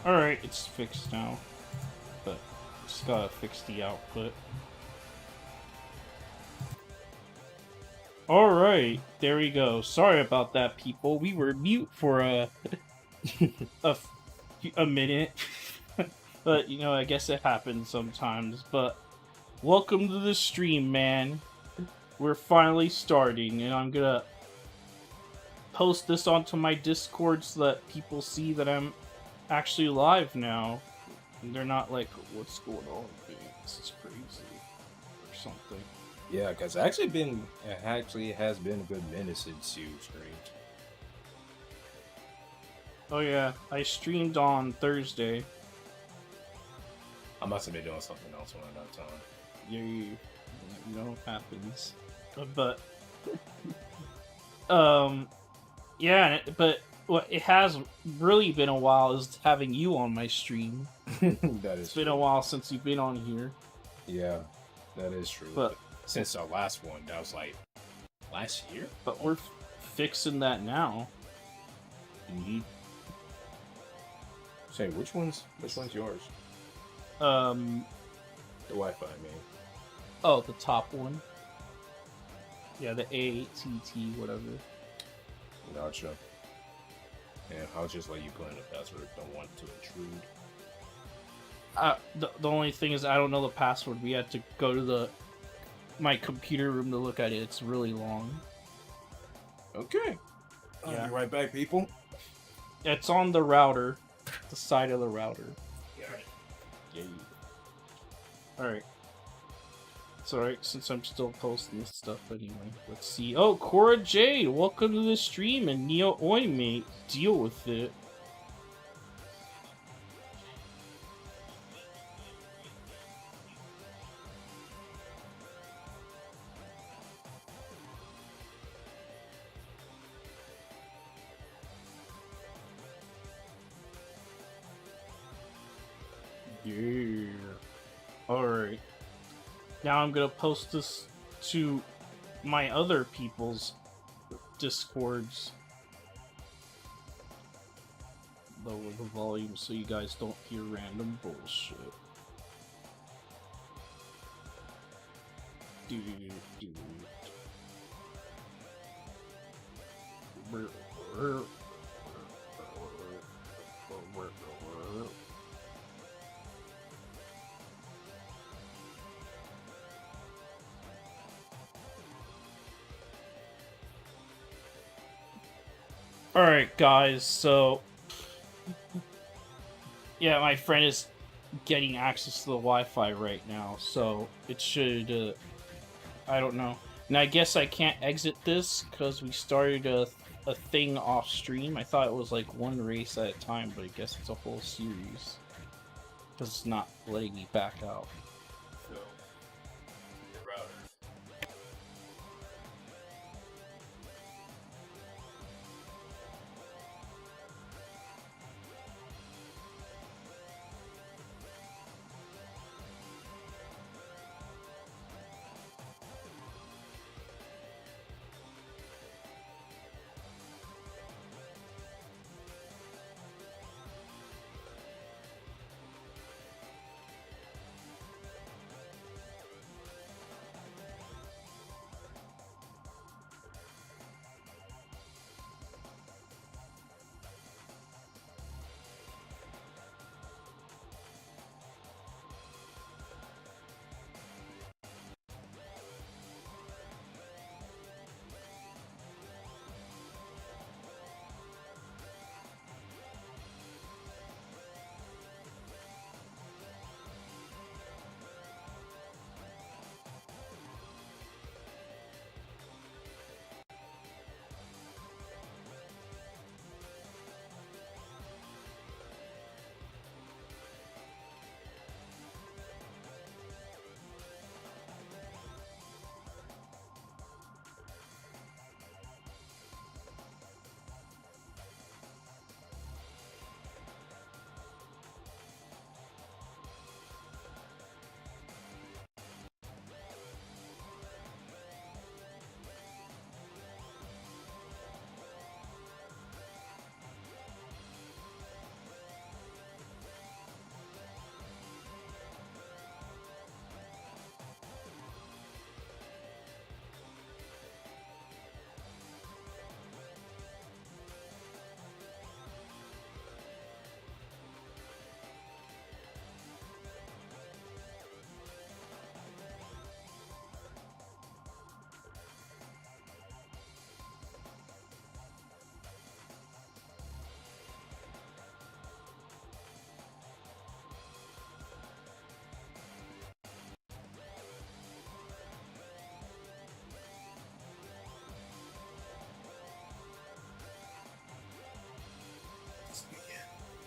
Alright, it's fixed now. But just gotta fix the output. Alright, there we go. Sorry about that, people. We were mute for a, a minute. But, you know, I guess it happens sometimes. But welcome to the stream, man. We're finally starting, and I'm gonna post this onto my Discord so that people see that I'm actually live now. And they're not like, what's going on, man? This is crazy. Or something. Yeah, because it has been a good minute since you streamed. Oh yeah, I streamed on Thursday. I must have been doing something else around that time. Yeah, you know what happens. But yeah, but what it has really been a while is having you on my stream. It's been a while since you've been on here. Yeah, that is true. But since our last one, that was like last year. But we're fixing that now. Mm-hmm. Say, which one's yours? The Wi-Fi, I mean. Oh, the top one. Yeah, the ATT, whatever. Gotcha. And I'll just let you put in the password. Don't want to intrude. The only thing is I don't know the password. We had to go to my computer room to look at it. It's really long. Okay. Yeah. I'll be right back, people. It's on the router. The side of the router. Yeah. Alright. It's alright since I'm still posting this stuff anyway. Let's see. Oh, Cora Jade, welcome to the stream, and Neo Oi, mate. Deal with it. Yeah. Alright. Now I'm gonna post this to my other people's Discords. Lower the volume so you guys don't hear random bullshit. Alright, guys, so yeah, my friend is getting access to the Wi-Fi right now, so it should, I don't know. And I guess I can't exit this, because we started a thing off stream. I thought it was like one race at a time, but I guess it's a whole series. Because it's not letting me back out. So, your router.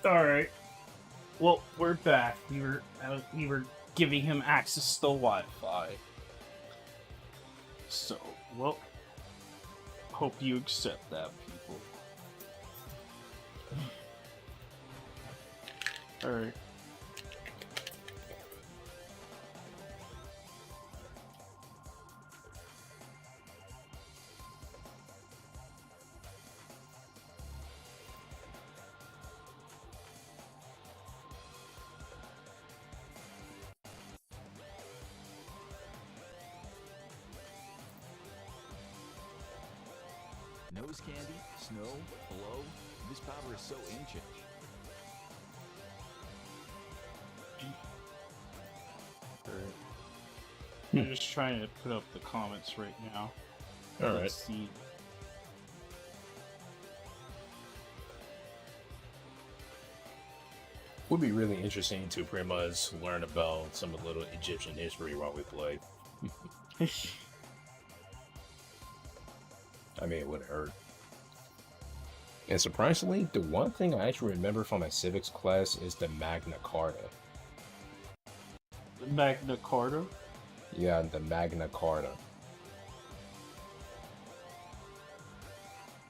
All right. Well, we're back. We were giving him access to Wi-Fi. So, well, hope you accept that, people. All right. Nose candy, snow, blow. This power is so ancient. I'm just trying to put up the comments right now. All right. Let's see. Would be really interesting to pretty much learn about some of the little Egyptian history while we play. I mean, it wouldn't hurt. And surprisingly, the one thing I actually remember from my civics class is the Magna Carta. Magna Carta? Yeah, the Magna Carta.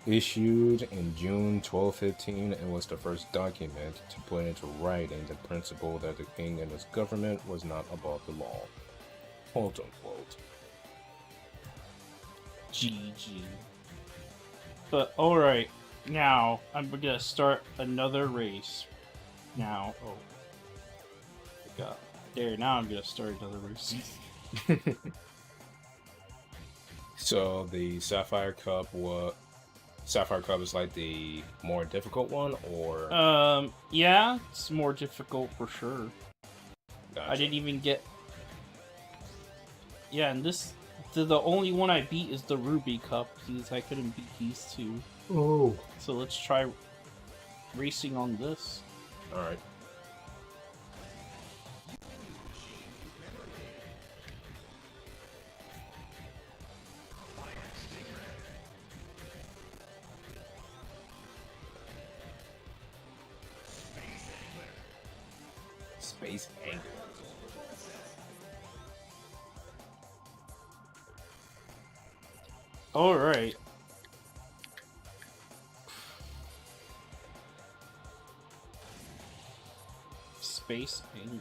Issued in June 1215, it was the first document to put into writing the principle that the king and his government was not above the law. Quote unquote. GG. But alright, now I'm gonna start another race. Now, oh. God. There, now I'm gonna start another race. So the Sapphire Cup is like the more difficult one, or Yeah, it's more difficult for sure. Gotcha. I didn't even get... Yeah, and the only one I beat is the Ruby Cup, because I couldn't beat these two. Oh. So let's try racing on this. Alright. Space Angler. Alright. Space Angler.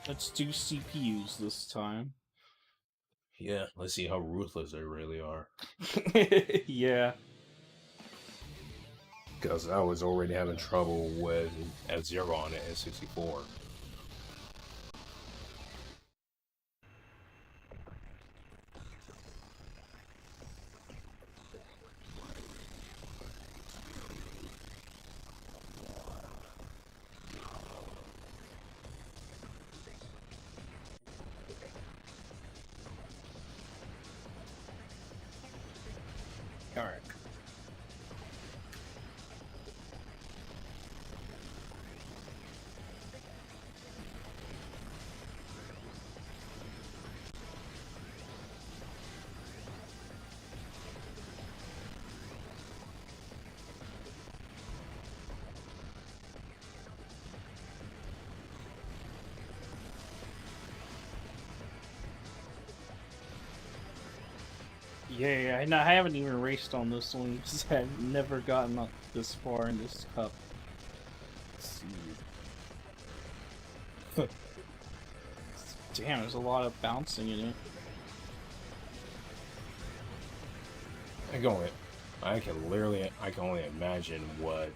Let's do CPUs this time. Yeah, let's see how ruthless they really are. Yeah. Because I was already having trouble with F-Zero on the N64. Alright. Yeah, I haven't even raced on this one because I've never gotten up this far in this cup. Let's see. Damn, there's a lot of bouncing in it. I can only imagine what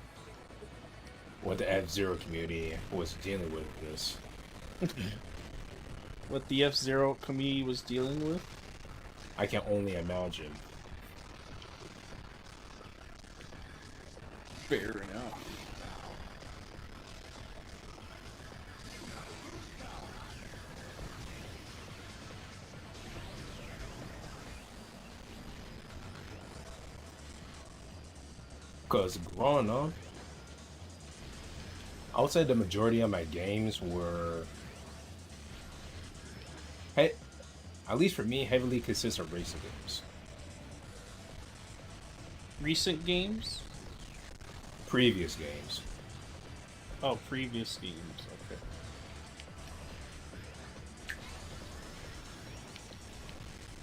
the F-Zero community was dealing with this. What the F-Zero community was dealing with? I can only imagine. Fair enough. Because growing up, I would say the majority of my games were Hey, at least for me, heavily consists of racing games. Recent games? Previous games. Oh, previous games. Okay.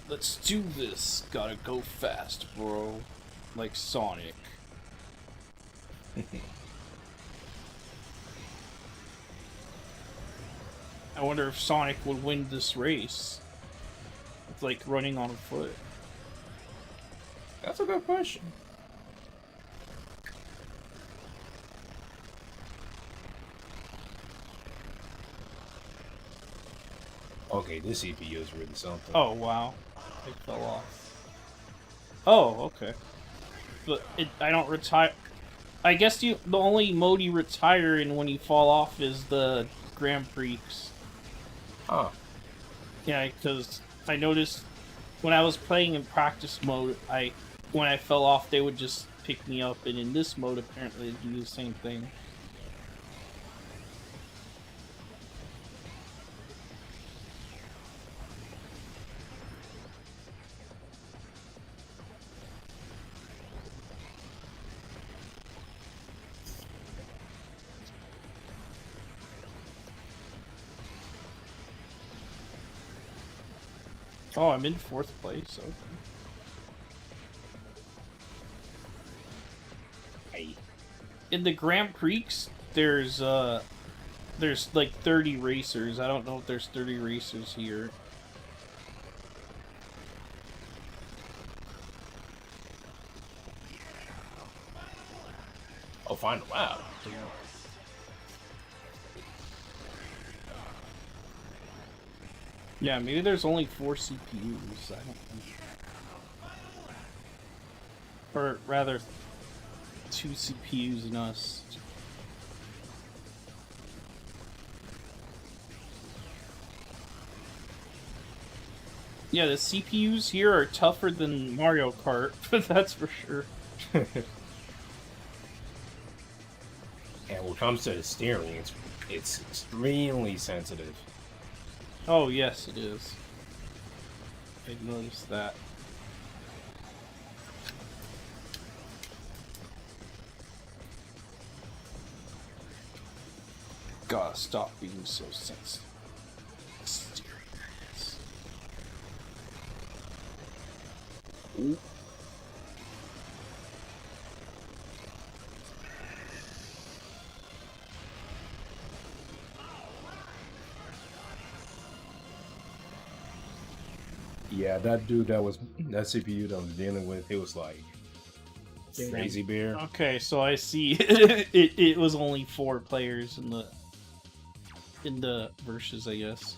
Let's do this. Gotta go fast, bro. Like Sonic. I wonder if Sonic would win this race. It's like running on foot. That's a good question. Okay, this CPU is really something. Oh, wow. It fell off. Oh, okay. But I don't retire. I guess the only mode you retire in when you fall off is the Grand Prix. Huh. Yeah, because I noticed when I was playing in practice mode, when I fell off, they would just pick me up, and in this mode, apparently, they do the same thing. Oh, I'm in 4th place. Okay. Hey. In the Grand Prix, there's like 30 racers. I don't know if there's 30 racers here. Oh, fine. Wow. Yeah, maybe there's only 4 CPUs. I don't know. Or rather, 2 CPUs and us. Yeah, the CPUs here are tougher than Mario Kart, that's for sure. And when it comes to the steering, it's extremely sensitive. Oh, yes, it is. I noticed that. Gotta stop being so sensitive. Ooh. Yeah, that CPU that I was dealing with, it was like crazy bear. Okay, so I see it was only 4 players in the verses, I guess.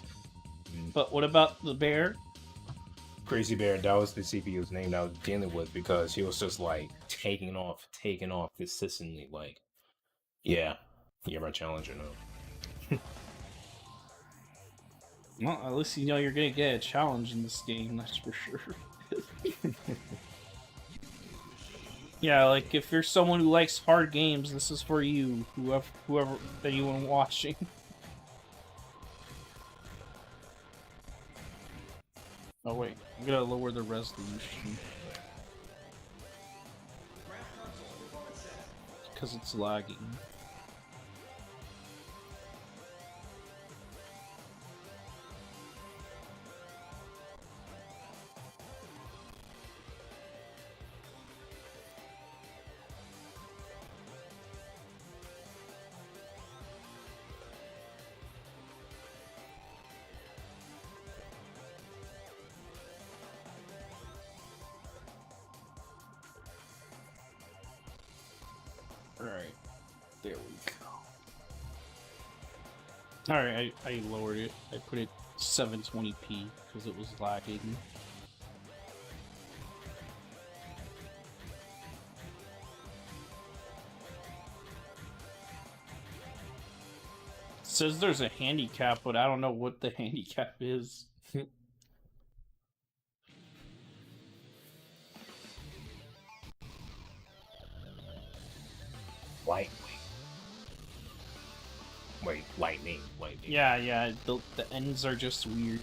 But what about the bear? Crazy Bear, that was the CPU's name that I was dealing with because he was just like taking off consistently. Like, yeah, you're my challenger now. Well, at least you know you're gonna get a challenge in this game, that's for sure. Yeah, like if you're someone who likes hard games, this is for you. Whoever anyone watching. Oh wait, I'm gonna lower the resolution because it's lagging. Alright, there we go. Alright, I lowered it. I put it 720p because it was lagging. It says there's a handicap, but I don't know what the handicap is. Lightning. Wait, lightning. Yeah, the ends are just weird.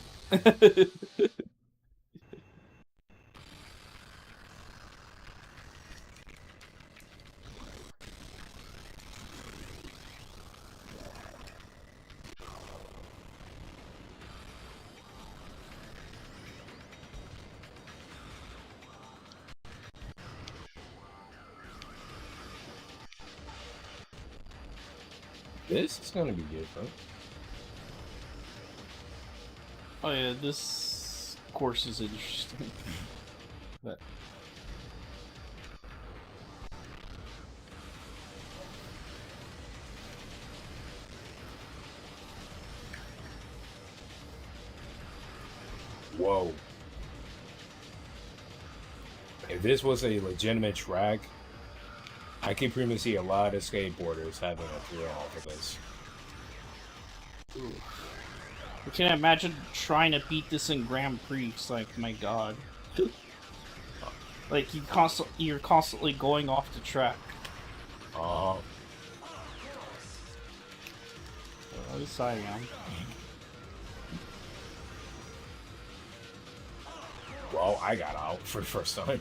This is gonna be different. Oh yeah, this course is interesting. But Whoa. If this was a legitimate track, I could pretty much see a lot of skateboarders having a thrill off of this. I can't imagine trying to beat this in Grand Prix. Like, my god. Like, you're constantly going off the track. Uh-huh. At least I am. Well, I got out for the first time.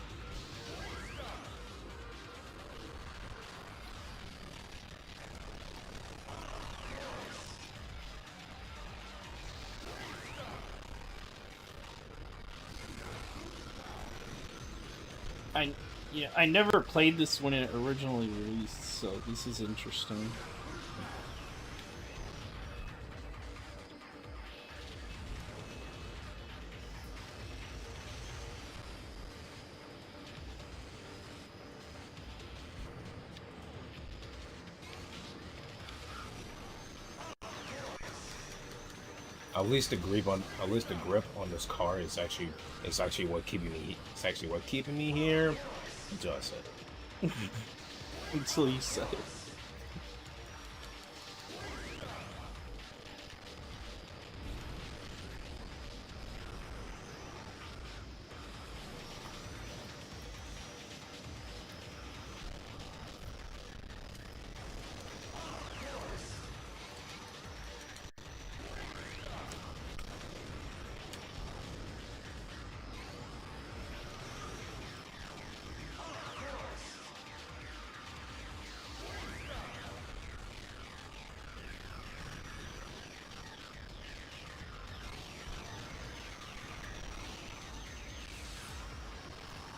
I never played this when it originally released, so this is interesting. At least the grip on this car is actually what keeping me. It's actually what keeping me here. Just it. Until you said it.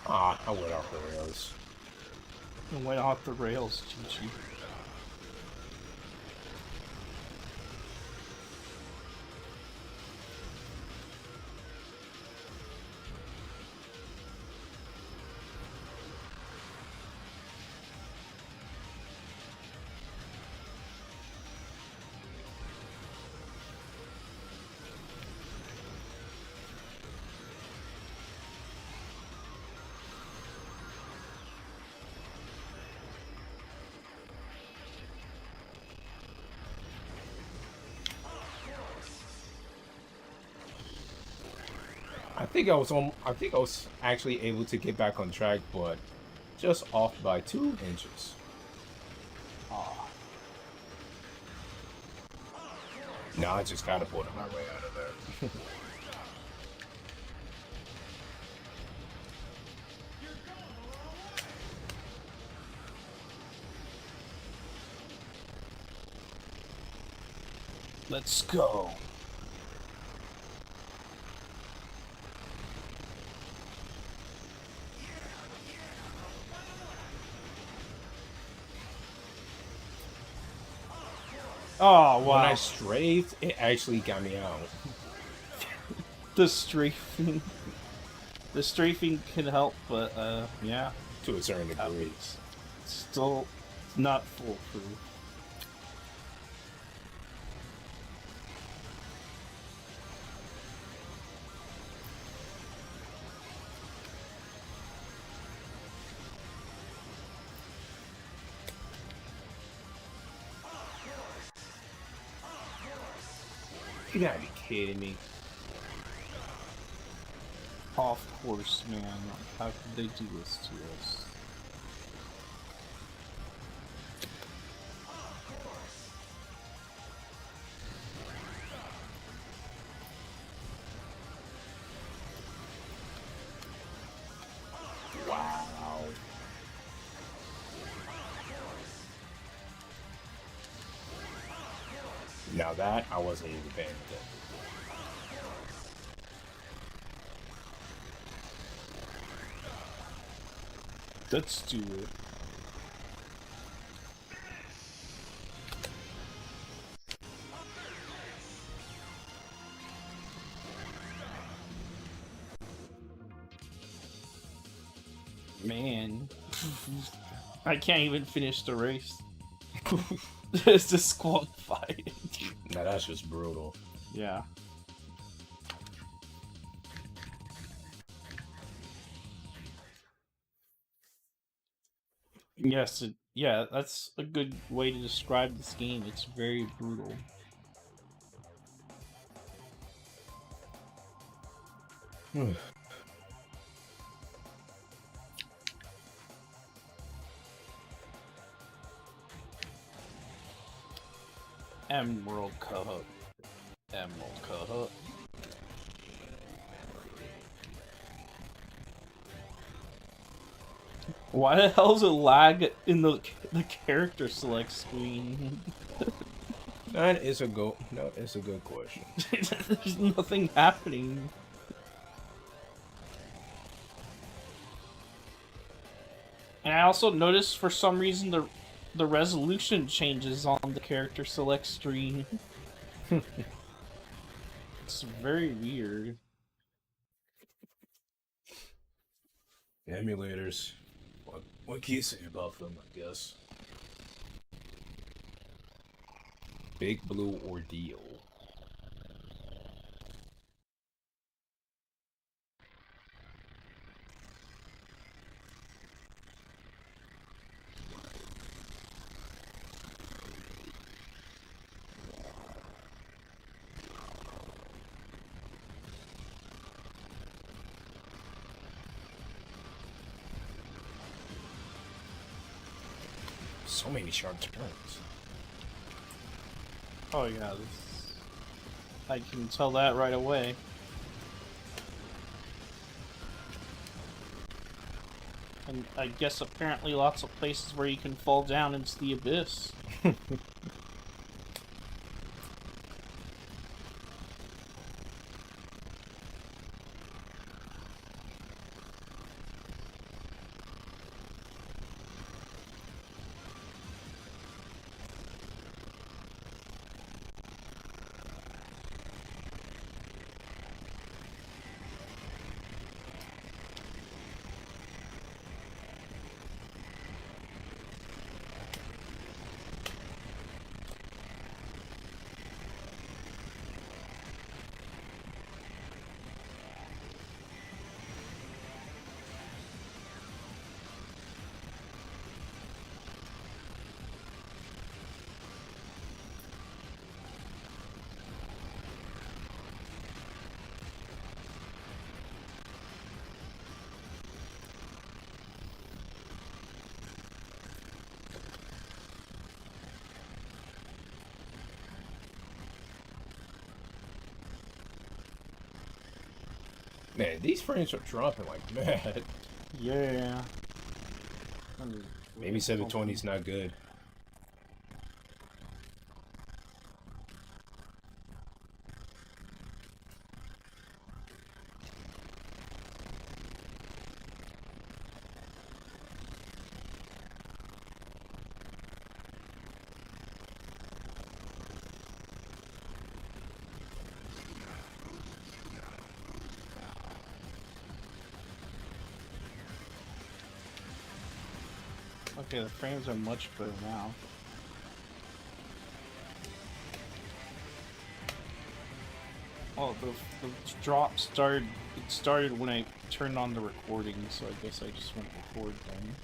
Ah, I went off the rails. It went off the rails, GG. I think I was actually able to get back on track, but just off by 2 inches. Aw. Now I just catapulted my way out of there. Let's go. Oh, wow. When I strafed, it actually got me out. The strafing. The strafing can help, but, yeah. To a certain degree. Still not foolproof. You gotta be kidding me. Of course, man. How could they do this to us? Now that I wasn't even paying attention. Let's do it. Man, I can't even finish the race. It's disqualified. Now that's just brutal. Yeah. Yes, yeah, that's a good way to describe this game. It's very brutal. Emerald Cup. Emerald Cup. Why the hell is it lag in the character select screen? That is a good question. There's nothing happening. And I also noticed for some reason the resolution changes on the character select screen. It's very weird. Emulators. What can you say about them, I guess? Big Blue Ordeal. So many sharp turns. Oh yeah, I can tell that right away. And I guess apparently lots of places where you can fall down into the abyss. Man, these frames are dropping like mad. Yeah. Maybe 720 is not good. Okay, the frames are much better now. Oh, the drop started. It started when I turned on the recording, so I guess I just went record then.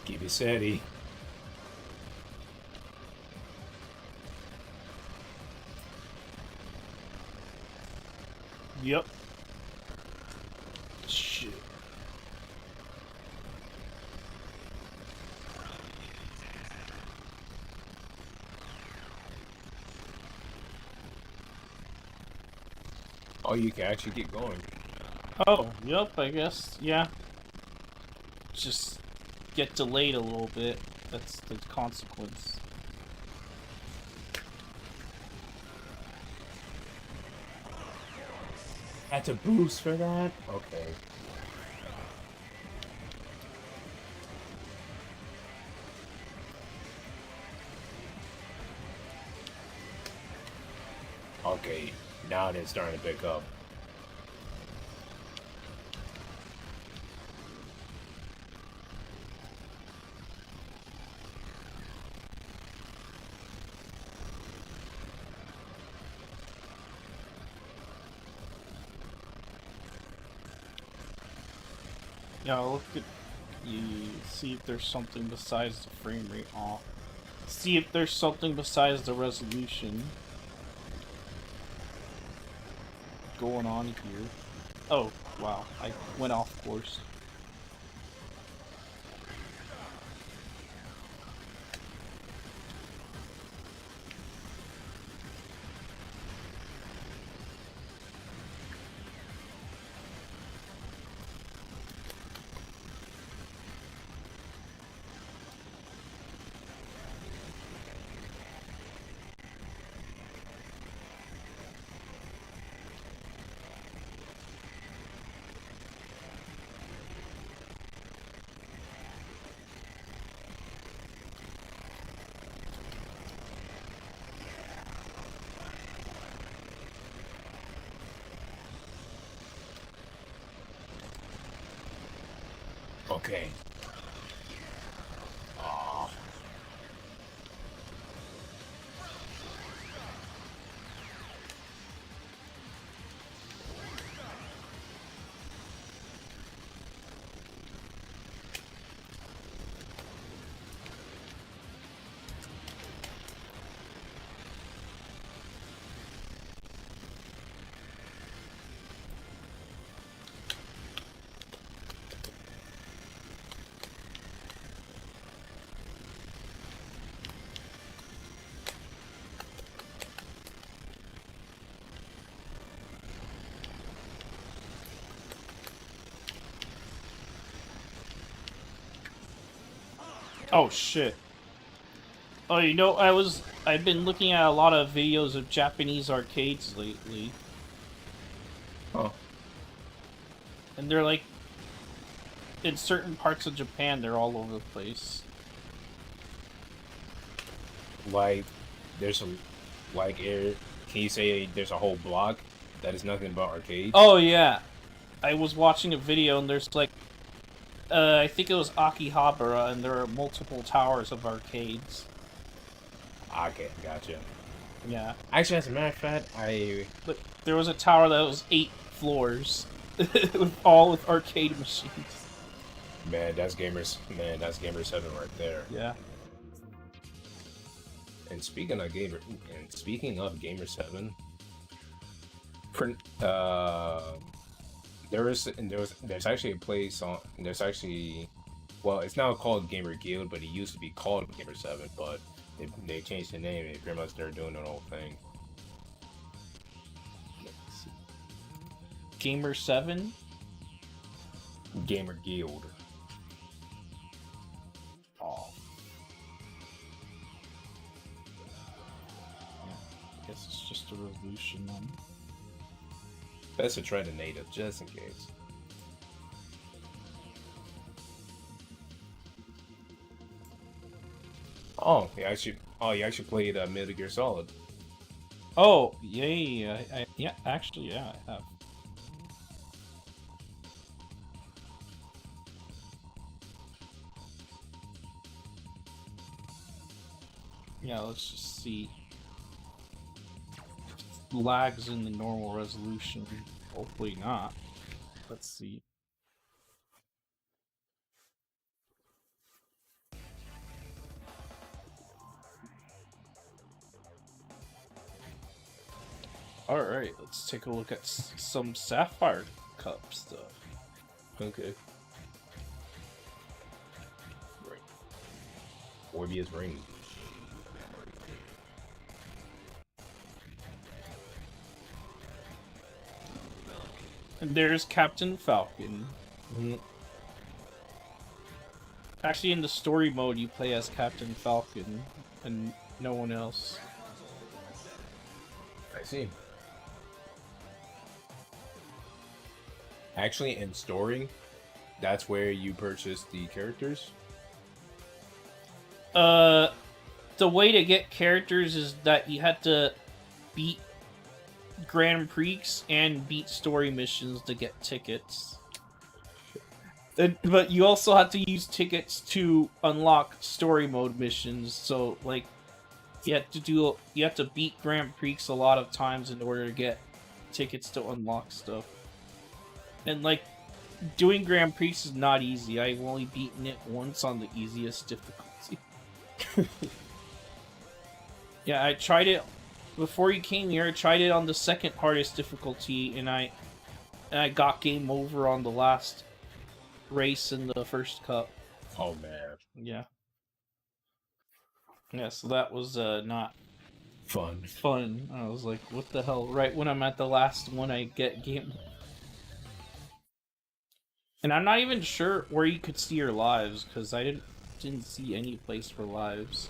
Keep it steady. Yep. Shit. Oh, you can actually keep going. Oh, yep, I guess, yeah. Just get delayed a little bit. That's the consequence. That's a boost for that? Okay. Okay, now it's starting to pick up. Yeah, I'll look at you, see if there's something besides the frame rate off. See if there's something besides the resolution going on here. Oh, wow, I went off course. Okay. Oh. Oh shit. Oh, you know, I've been looking at a lot of videos of Japanese arcades lately. Oh. And they're like, in certain parts of Japan, they're all over the place. Like, there's a, like, can you say there's a whole block that is nothing but arcades? Oh yeah. I was watching a video and there's like, I think it was Akihabara, and there are multiple towers of arcades. Okay, gotcha. Yeah. Actually, as a matter of fact, Look, there was a tower that was 8 floors, all with arcade machines. Man, that's Gamer 7 right there. Yeah. And speaking of Gamer 7, there's actually a place on well, it's now called Gamer Guild, but it used to be called Gamer 7, but they changed the name and pretty much they're doing the whole thing. Gamer 7? Gamer Guild. Oh. Yeah, I guess it's just a resolution then. Best to try the native, just in case. Oh, you actually played Metal Gear Solid. Oh, yay! Yeah, actually, yeah, I have. Yeah, let's just see. Lags in the normal resolution. Hopefully not. Let's see. Alright, let's take a look at some Sapphire Cup stuff. Okay. Right. Orbeus ring. And there's Captain Falcon. Mm-hmm. Actually, in the story mode, you play as Captain Falcon and no one else. I see. Actually, in story, that's where you purchase the characters? The way to get characters is that you had to beat Grand Prix and beat story missions to get tickets. But you also had to use tickets to unlock story mode missions, so like you have to beat Grand Prix a lot of times in order to get tickets to unlock stuff. And like doing Grand Prix is not easy. I've only beaten it once on the easiest difficulty. Yeah, I tried it before you came here. I tried it on the second hardest difficulty, and I got game over on the last race in the first cup. Oh man. Yeah. Yeah, so that was not Fun. I was like, what the hell? Right when I'm at the last one, I get game. And I'm not even sure where you could see your lives, because I didn't see any place for lives.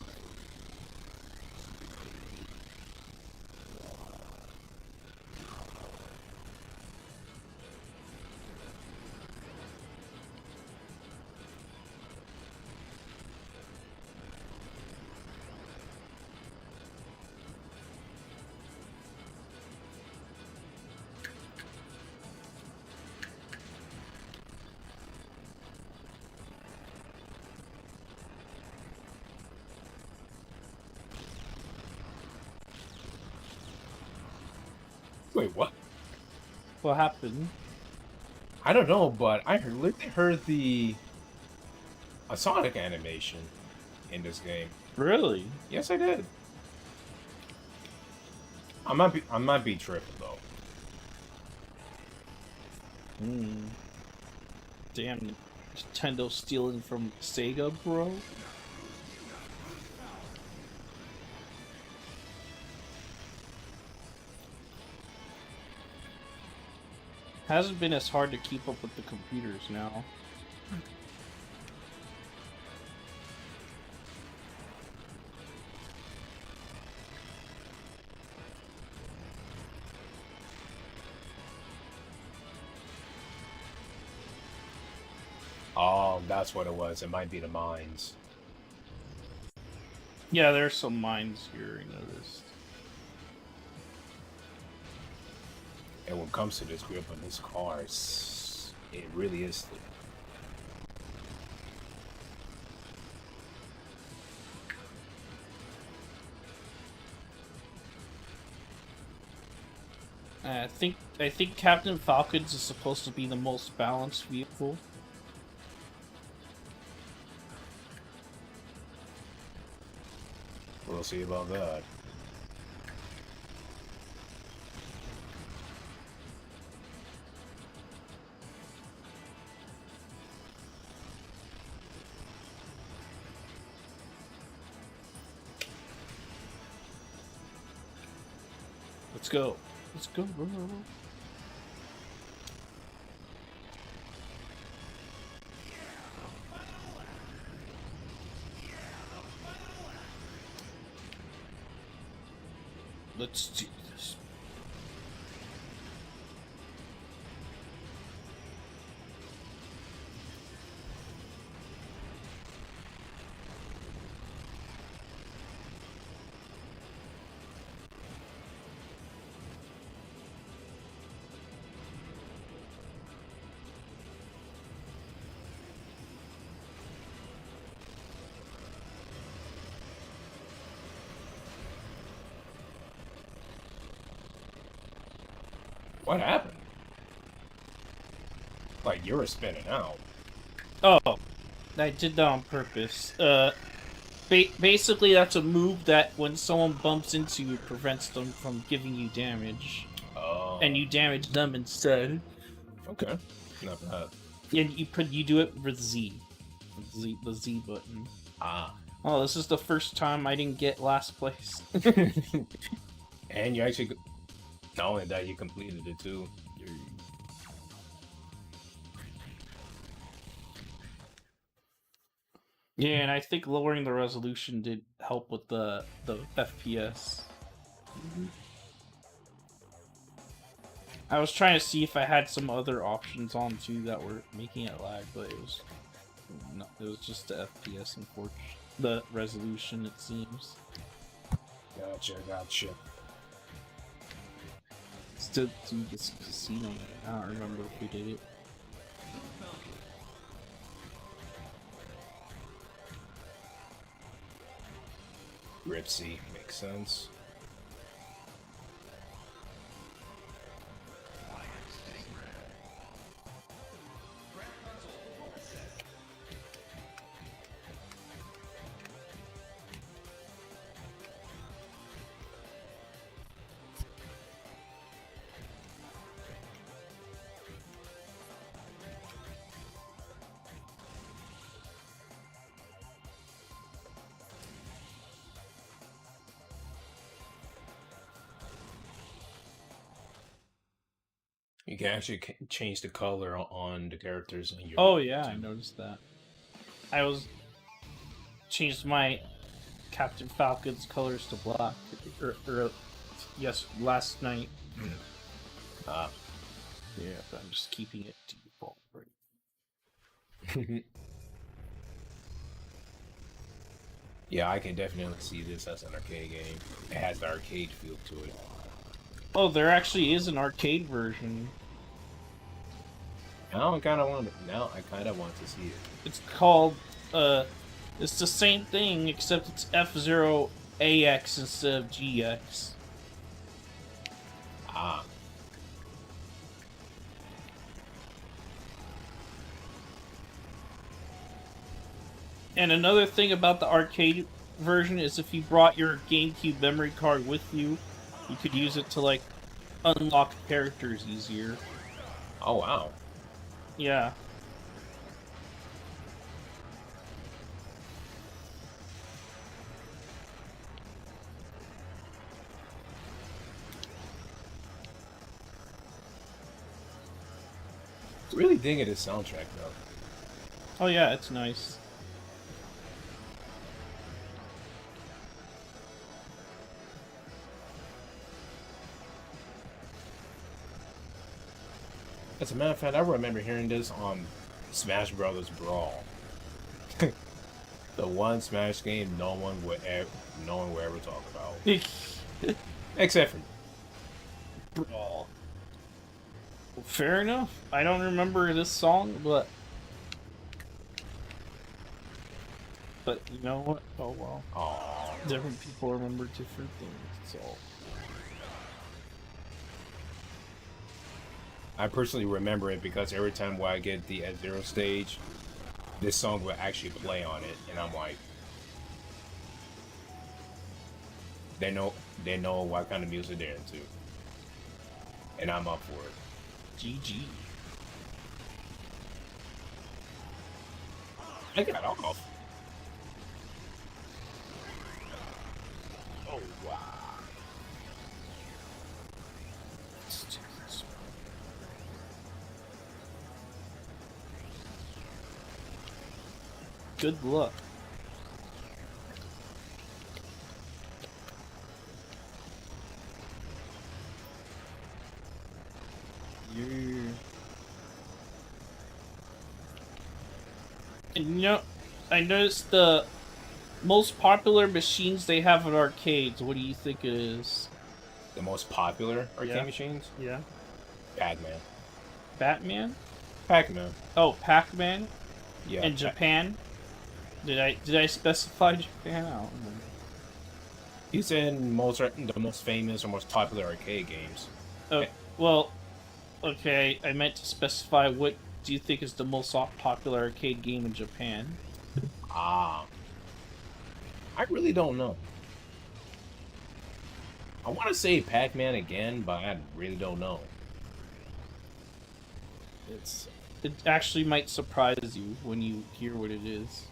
Wait, what? What happened? I don't know, but I heard a Sonic animation in this game. Really? Yes, I did. I might be tripping though. Damn, Nintendo stealing from Sega, bro. Hasn't been as hard to keep up with the computers now. Oh, that's what it was. It might be the mines. Yeah, there's some mines here, I noticed. And when it comes to this grip on this car, it really is slick. I think Captain Falcon's is supposed to be the most balanced vehicle. We'll see about that. Let's go. Let's go, bro. Let's do this. What happened? Like, you were spinning out. Oh, I did that on purpose. Basically, that's a move that when someone bumps into you, prevents them from giving you damage. and you damage them instead. Okay. Not bad. And you do it with Z. The Z button. Ah. Oh, this is the first time I didn't get last place. And you actually, not only that, you completed it too. Yeah, and I think lowering the resolution did help with the FPS. I was trying to see if I had some other options on too that were making it lag, but it was just the FPS and the resolution, it seems. Gotcha. Still do this casino. I don't remember if we did it. Ripsy makes sense. You can actually change the color on the characters in your. Oh yeah, I noticed that. I changed my Captain Falcon's colors to black. Yes, last night. Ah. Yeah, but I'm just keeping it to default right. Yeah, I can definitely see this as an arcade game. It has the arcade feel to it. Oh, there actually is an arcade version. Now I kind of want to see it. It's called it's the same thing except it's F-Zero AX instead of GX. Ah. And another thing about the arcade version is if you brought your GameCube memory card with you, you could use it to, like, unlock characters easier. Oh, wow. Yeah. Really digging this soundtrack, though. Oh yeah, it's nice. As a matter of fact, I remember hearing this on Smash Brothers Brawl. The one Smash game no one would ever talk about. Except for me. Brawl. Well, fair enough. I don't remember this song, but you know what? Oh well. Aww. Different people remember different things, so. I personally remember it because every time when I get the F-Zero stage, this song will actually play on it, and I'm like, they know what kind of music they're into, and I'm up for it. GG. I got off. Oh wow. Good luck. Yeah. And you know, I noticed the most popular machines they have at arcades. What do you think it is? The most popular arcade machines? Yeah. Pac-Man. Batman? Pac-Man. Oh, Pac-Man? Yeah. In Japan? Did I specify Japan? I don't remember. He said the most famous or most popular arcade games. Oh, well, okay, I meant to specify what do you think is the most popular arcade game in Japan? Ah. I really don't know. I want to say Pac-Man again, but I really don't know. It actually might surprise you when you hear what it is.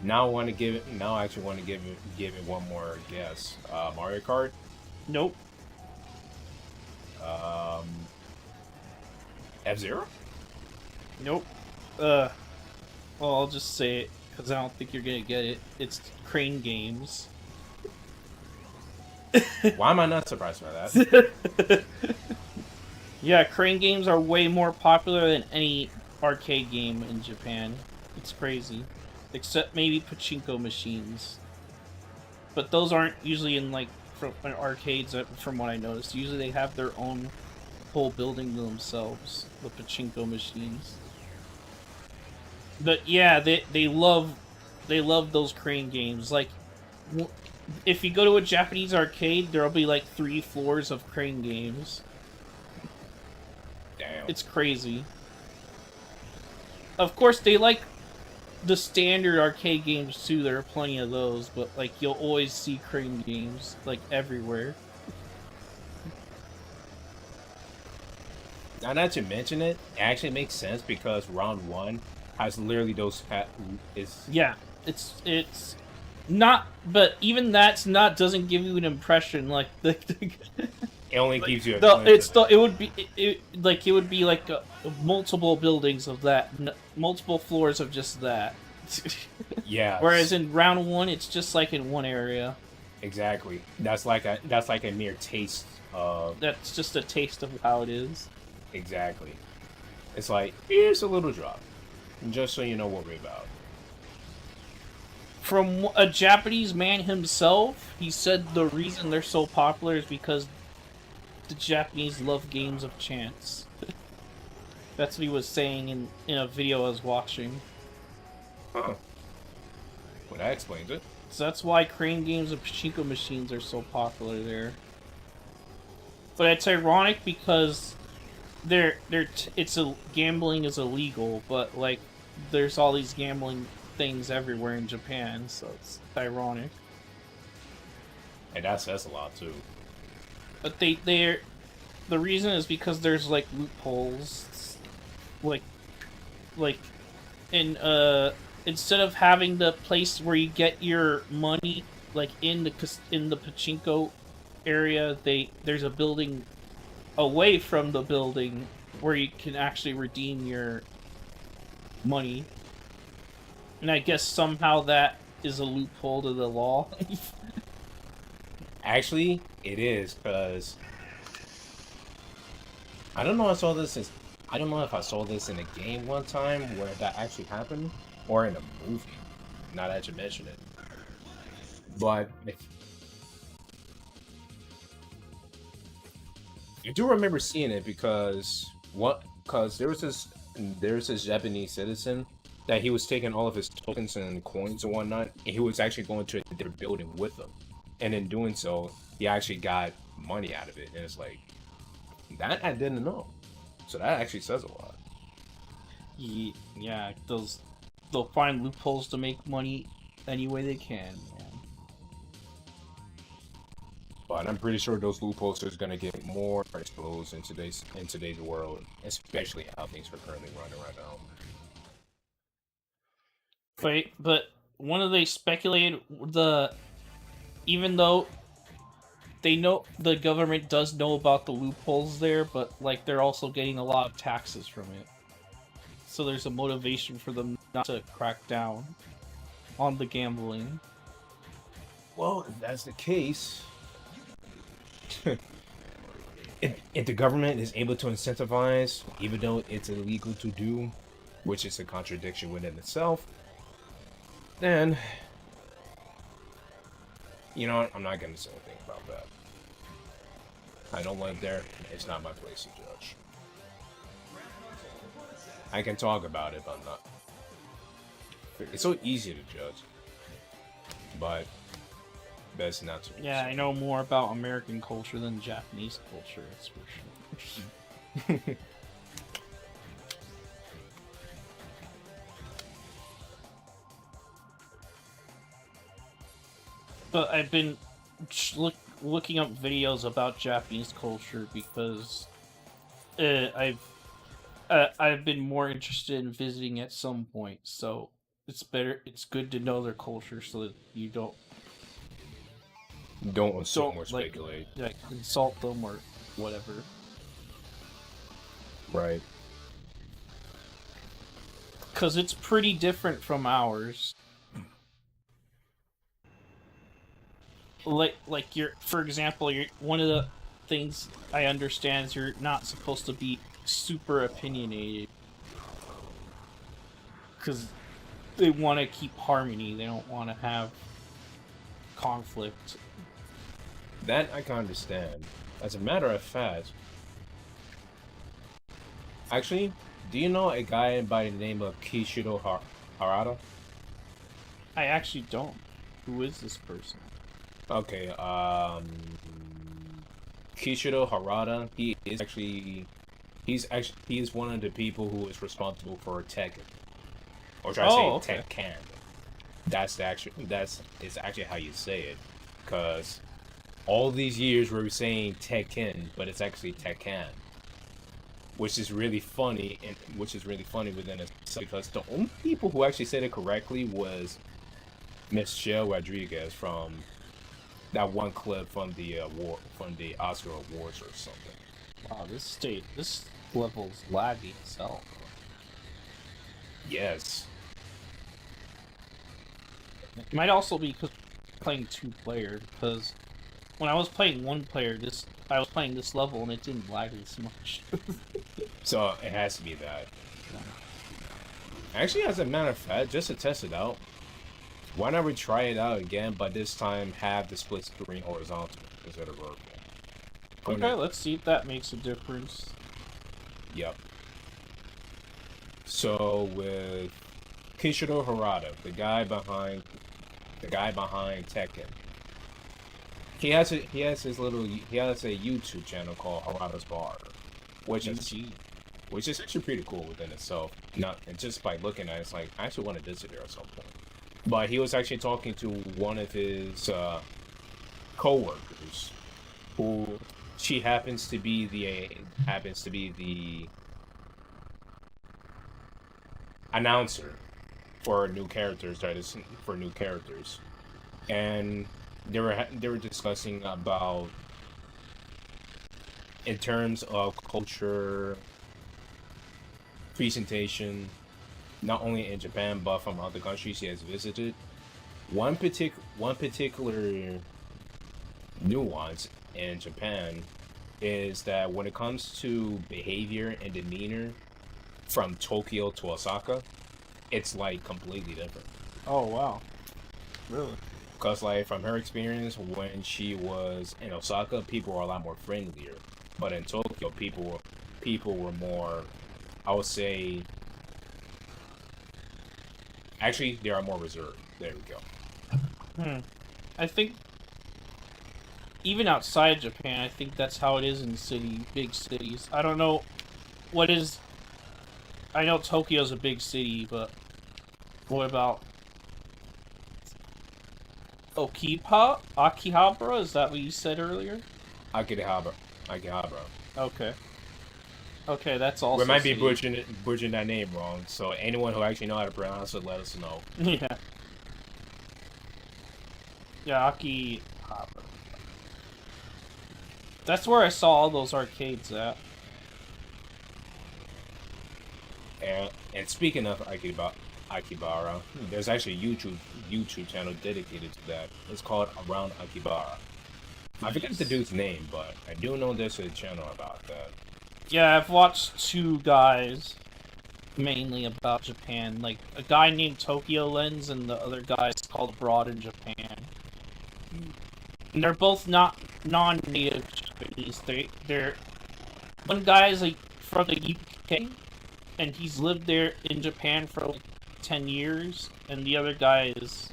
Now I want to give it. Now I actually want to give it one more guess. Mario Kart. Nope. F-Zero. Nope. Well, I'll just say it because I don't think you're gonna get it. It's Crane Games. Why am I not surprised by that? Yeah, Crane Games are way more popular than any arcade game in Japan. It's crazy. Except maybe pachinko machines. But those aren't usually in, like, from arcades, from what I noticed. Usually they have their own whole building to themselves, the pachinko machines. But yeah, they love those Crane games. Like, if you go to a Japanese arcade, there'll be like 3 floors of Crane games. Damn. It's crazy. Of course, they like the standard arcade games too. There are plenty of those, but like you'll always see Crane games like everywhere. Now that you mention it, it actually makes sense because round 1 has literally those Yeah, it's not, but even that's not doesn't give you an impression like the it only gives you a it would be it would be like multiple buildings of that, multiple floors of just that. Yeah. Whereas in round 1, it's just like in one area. Exactly. That's like a mere taste of. That's just a taste of how it is. Exactly. It's like, here's a little drop, just so you know what we're about. From a Japanese man himself, he said the reason they're so popular is because the Japanese love games of chance. That's what he was saying in a video I was watching. Huh. Well, that explains it. So that's why Crane games and pachinko machines are so popular there. But it's ironic because gambling is illegal, but like there's all these gambling things everywhere in Japan, so it's ironic. And that says a lot too. But the reason is because there's like loopholes, like in instead of having the place where you get your money like in the pachinko area, there's a building away from the building where you can actually redeem your money. And I guess somehow that is a loophole to the law. Actually, it is, because I don't know if I saw this in a game one time where that actually happened, or in a movie, now that you mention it. But I do remember seeing it because there was this Japanese citizen that he was taking all of his tokens and coins and whatnot, and he was actually going to their building with them, and in doing so, he actually got money out of it, and it's like that I didn't know. So that actually says a lot. Yeah, they'll find loopholes to make money any way they can, man. But I'm pretty sure those loopholes are gonna get more exposed in today's world, especially how things are currently running right now. But one of they speculated even though they know the government does know about the loopholes there, but like they're also getting a lot of taxes from it. So there's a motivation for them not to crack down on the gambling. Well, if that's the case, if the government is able to incentivize, even though it's illegal to do, which is a contradiction within itself, then, you know what, I'm not going to say anything about that. I don't live there. It's not my place to judge. I can talk about it, but I'm not. It's so easy to judge. But best not to. Yeah, I know more about American culture than Japanese culture, that's for sure. But I've been looking up videos about Japanese culture because I've been more interested in visiting at some point. So it's good to know their culture so that you don't assume or speculate. like insult them or whatever. Right. Because it's pretty different from ours. Like you're, for example, one of the things I understand is you're not supposed to be super opinionated. Because they want to keep harmony. They don't want to have conflict. That I can understand. As a matter of fact, actually, do you know a guy by the name of Kishiro Harada? I actually don't. Who is this person? Okay, Kishiro Harada, he is one of the people who is responsible for Tekken. Or should I say Tekken? That's actually how you say it. Cause all these years we were saying Tekken, but it's actually Tekken. Which is really funny within itself, because the only people who actually said it correctly was Miss Shell Rodriguez from that one clip from the Oscar Awards or something. Wow, this level's laggy as hell. Yes. It might also be because playing 2-player, because when I was playing 1-player, I was playing this level and it didn't lag as much. So it has to be that. Actually, as a matter of fact, just to test it out, why not we try it out again, but this time have the split screen horizontal instead of vertical. Okay, let's see if that makes a difference. Yep. So with Kishiro Harada, the guy behind Tekken, he has a YouTube channel called Harada's Bar, which is actually pretty cool within itself. And just by looking at it, it's like I actually want to visit there at some point. But he was actually talking to one of his co-workers, who she happens to be the announcer for new characters. And they were discussing about, in terms of culture presentation, not only in Japan but from other countries he has visited. One particular nuance in Japan is that when it comes to behavior and demeanor from Tokyo to Osaka, it's like completely different. Oh wow, really? Because like from her experience, when she was in Osaka, people were a lot more friendlier, but in Tokyo, people were more, I would say, actually, they are more reserved. There we go. I think even outside Japan, I think that's how it is in big cities. I don't know what is. I know Tokyo's a big city, but what about Akihabara? Is that what you said earlier? Akihabara. Okay, that's also. We might be butchering that name wrong, so anyone who actually know how to pronounce it, let us know. Yeah, Akihabara. That's where I saw all those arcades at. And speaking of Akibara, there's actually a YouTube channel dedicated to that. It's called Around Akibara. I forget the dude's name, but I do know there's a channel about that. Yeah, I've watched 2 guys mainly about Japan. Like a guy named Tokyo Lens and the other guy's called Abroad in Japan. And they're both not non-native Japanese. They're one guy is like from the UK and he's lived there in Japan for like 10 years, and the other guy is,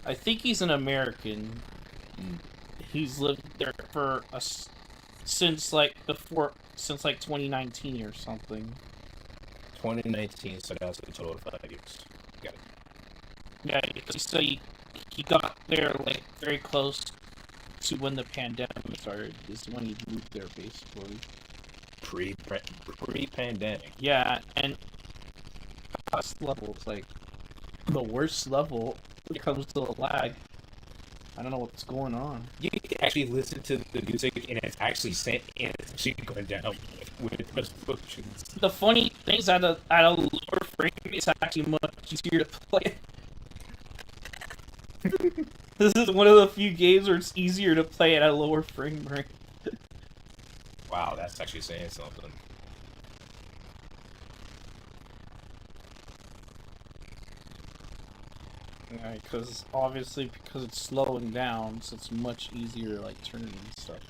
I think he's an American. He's lived there for since like 2019 or something. 2019, so that's a total of 5 years. Got it. Yeah, so he got there like very close to when the pandemic started. Is when he moved there, basically. Pre-pandemic. Yeah, and last level is like the worst level when it comes to the lag. I don't know what's going on. You can actually listen to the music, and it's actually sent, and it's actually going down with resolutions. The funny thing is, at a lower frame, it's actually much easier to play. This is one of the few games where it's easier to play at a lower frame rate. Wow, that's actually saying something. Yeah, because obviously because it's slowing down, so it's much easier to like turn and stuff.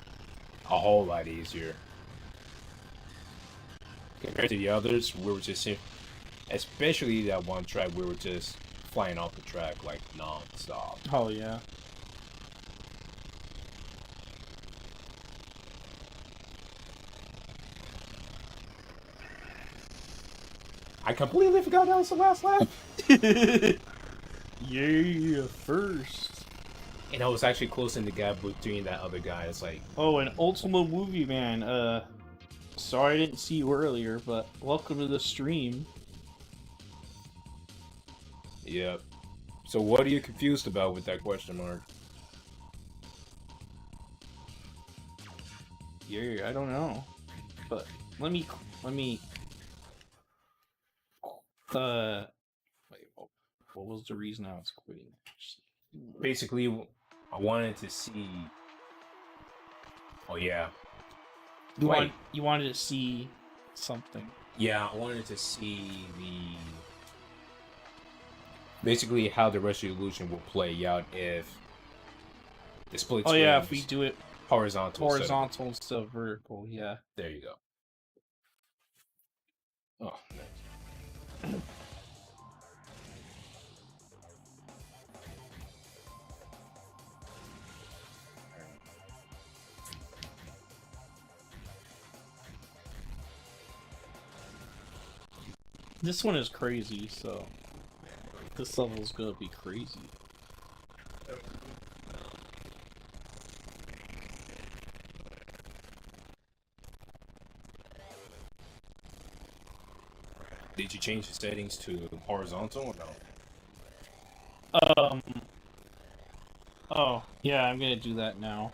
A whole lot easier. Compared to the others, we were just, especially that one track, we were just flying off the track like non-stop. Oh yeah. I completely forgot that was the last lap. Yeah, first. And I was actually closing the gap between that other guy. It's like, Oh, and Ultima Movie Man. Sorry I didn't see you earlier, but welcome to the stream. yeah. So what are you confused about with that question mark? Yeah, I don't know, but let me. Wait, what was the reason I was quitting? Basically, I wanted to see. Oh yeah. You wanted to see something. Yeah, I wanted to see basically how the resolution will play out if the split Oh yeah, if screens we do it horizontal instead of vertical, yeah. There you go. Oh, nice. This one is crazy, so this level's gonna be crazy. Did you change the settings to horizontal or no? Oh, yeah, I'm gonna do that now.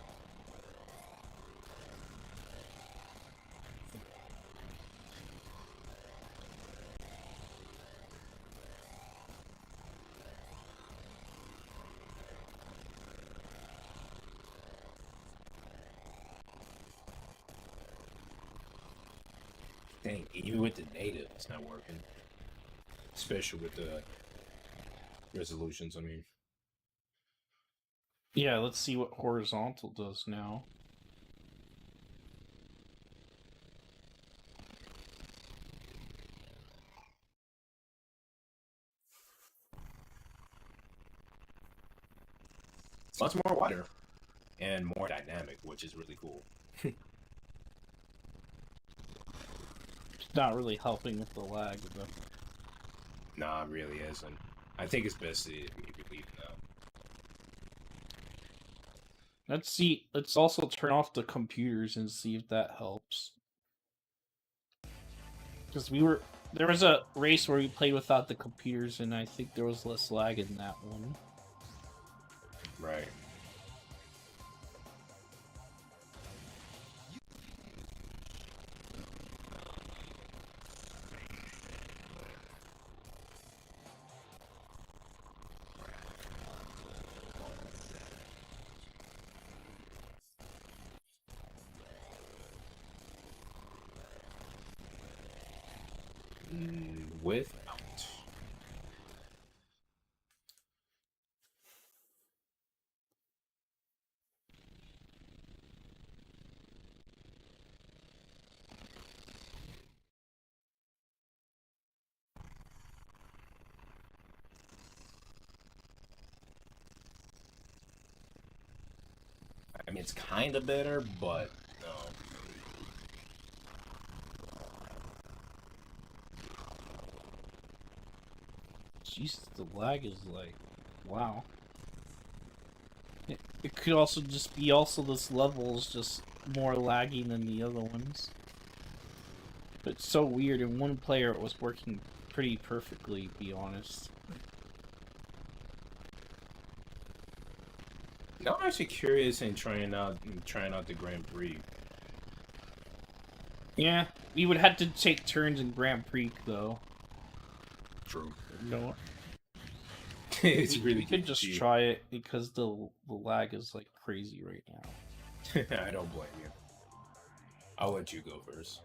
Dang, even with the native, it's not working. Especially with the resolutions, I mean. Yeah, let's see what horizontal does now. It's much more wider and more dynamic, which is really cool. It's not really helping with the lag, but... Nah, it really isn't. I think it's best to leave it now. Let's see. Let's also turn off the computers and see if that helps. Because there was a race where we played without the computers, and I think there was less lag in that one. Right. Without. I mean, it's kind of better, but no. Jesus, the lag is like, wow. It could also just be this level is just more lagging than the other ones. But it's so weird. In one player, it was working pretty perfectly, to be honest. Now I'm actually curious in trying out the Grand Prix. Yeah, we would have to take turns in Grand Prix, though. True. No, It's really we could just easy. try it because the lag is like crazy right now. I don't blame you. I'll let you go first.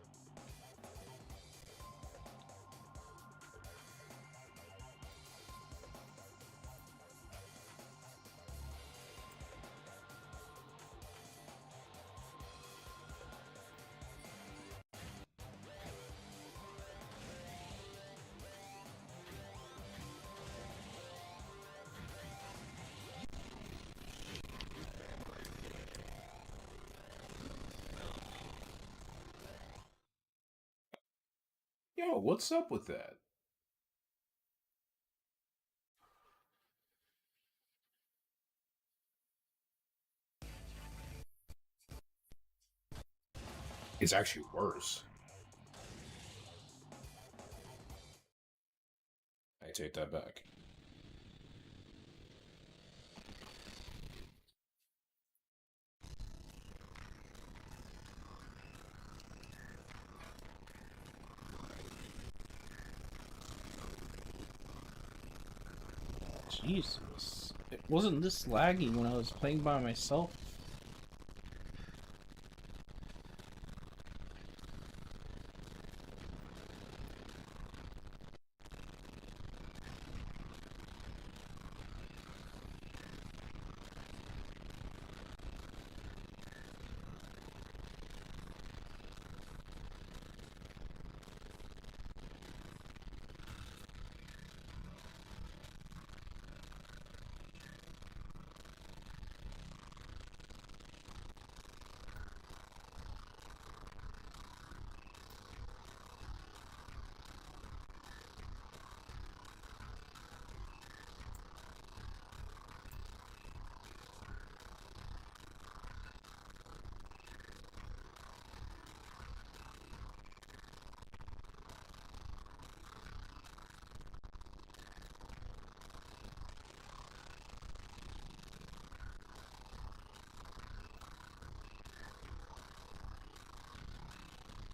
Yo, what's up with that? It's actually worse. I take that back. Jesus, it wasn't this laggy when I was playing by myself.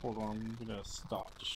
Hold on, I'm gonna stop.